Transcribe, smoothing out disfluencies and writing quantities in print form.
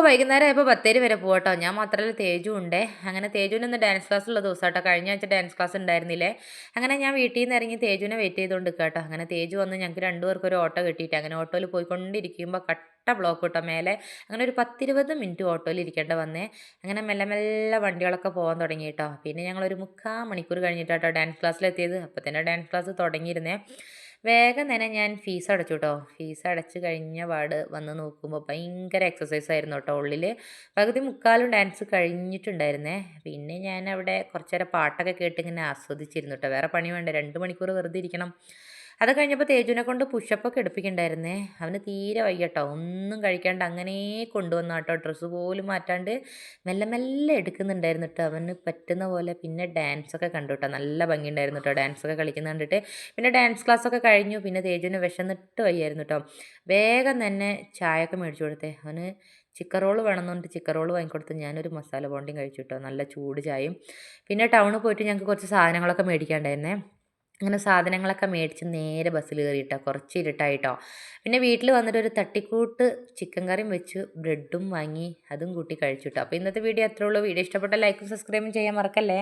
വൈകുന്നേരം ആയപ്പോൾ ബത്തേരി വരെ പോവാട്ടോ. ഞാൻ മാത്രമല്ല തേജു ഉണ്ടേ. അങ്ങനെ തേജുവിന് ഇന്ന് ഡാൻസ് ക്ലാസ്സുള്ള ദിവസാട്ടോ. കഴിഞ്ഞ ആഴ്ച ഡാൻസ് ക്ലാസ് ഉണ്ടായിരുന്നില്ലേ. അങ്ങനെ ഞാൻ വീട്ടിൽ നിന്ന് ഇറങ്ങി തേജുവിനെ വെയിറ്റ് ചെയ്തുകൊണ്ട് നിൽക്കാട്ടോ. അങ്ങനെ തേജു വന്ന് ഞങ്ങൾക്ക് രണ്ടുപേർക്കും ഒരു ഓട്ടോ കിട്ടിയിട്ട് അങ്ങനെ ഓട്ടോയിൽ പോയിക്കൊണ്ടിരിക്കുമ്പോൾ കട്ട ബ്ലോക്ക് കിട്ടോ മേലെ. അങ്ങനെ ഒരു 10-20 മിനിറ്റ് ഓട്ടോയിൽ ഇരിക്കേണ്ട വന്നേ. അങ്ങനെ മെല്ലെ മെല്ലെ വണ്ടികളൊക്കെ പോകാൻ തുടങ്ങി കേട്ടോ. പിന്നെ ഞങ്ങളൊരു 3/4 മണിക്കൂർ കഴിഞ്ഞിട്ടാട്ടോ ഡാൻസ് ക്ലാസ്സിലെത്തിയത്. അപ്പോൾ തന്നെ ഡാൻസ് ക്ലാസ് തുടങ്ങിയിരുന്നേ. വേഗം തന്നെ ഞാൻ ഫീസ് അടച്ചു കേട്ടോ. ഫീസ് അടച്ച് കഴിഞ്ഞ പാട് വന്ന് നോക്കുമ്പോൾ ഭയങ്കര എക്സസൈസ് ആയിരുന്നു കേട്ടോ ഉള്ളിൽ. പകുതി മുക്കാലും ഡാൻസ് കഴിഞ്ഞിട്ടുണ്ടായിരുന്നേ. പിന്നെ ഞാൻ അവിടെ കുറച്ച് നേരം പാട്ടൊക്കെ കേട്ട് ഇങ്ങനെ ആസ്വദിച്ചിരുന്നു കേട്ടോ. വേറെ പണി വേണ്ട, 2 മണിക്കൂർ വെറുതെ ഇരിക്കണം. അത് കഴിഞ്ഞപ്പോൾ തേജുവിനെ കൊണ്ട് പുഷപ്പൊക്കെ എടുപ്പിക്കണ്ടായിരുന്നേ. അവന് തീരെ വയ്യ കേട്ടോ. ഒന്നും കഴിക്കാണ്ട് അങ്ങനെ കൊണ്ടുവന്ന കേട്ടോ. ഡ്രസ്സ് പോലും മാറ്റാണ്ട് മെല്ലെ മെല്ലെ എടുക്കുന്നുണ്ടായിരുന്നു കേട്ടോ അവന് പറ്റുന്ന പോലെ. പിന്നെ ഡാൻസൊക്കെ കണ്ടു കേട്ടോ. നല്ല ഭംഗിയുണ്ടായിരുന്നു കേട്ടോ ഡാൻസൊക്കെ കളിക്കുന്ന കണ്ടിട്ട്. പിന്നെ ഡാൻസ് ക്ലാസ്സൊക്കെ കഴിഞ്ഞു. പിന്നെ തേജുവിന് വിശന്നിട്ട് വയ്യായിരുന്നു കേട്ടോ. വേഗം തന്നെ ചായയൊക്കെ മേടിച്ചു കൊടുത്തേ. അവന് ചിക്കൻ റോള് വേണമെന്ന് പറഞ്ഞിട്ട് ചിക്കൻ റോള് വാങ്ങിക്കൊടുത്ത് ഞാനൊരു മസാല ബോണ്ടിയും കഴിച്ചു കേട്ടോ. നല്ല ചൂട് ചായയും. പിന്നെ ടൗണിൽ പോയിട്ട് ഞങ്ങൾക്ക് കുറച്ച് സാധനങ്ങളൊക്കെ മേടിക്കാണ്ടായിരുന്നേ. അങ്ങനെ സാധനങ്ങളൊക്കെ മേടിച്ച് നേരെ ബസ്സിൽ കയറിയിട്ടോ. കുറച്ച് ഇരുട്ടായിട്ടോ. പിന്നെ വീട്ടിൽ വന്നിട്ട് ഒരു തട്ടിക്കൂട്ട് ചിക്കൻ കറിയും വെച്ച് ബ്രെഡും വാങ്ങി അതും കൂട്ടി കഴിച്ചു കേട്ടോ. അപ്പോൾ ഇന്നത്തെ വീഡിയോ അത്രേ ഉള്ളൂ. വീഡിയോ ഇഷ്ടപ്പെട്ട ലൈക്കും സബ്സ്ക്രൈബും ചെയ്യാൻ മറക്കല്ലേ.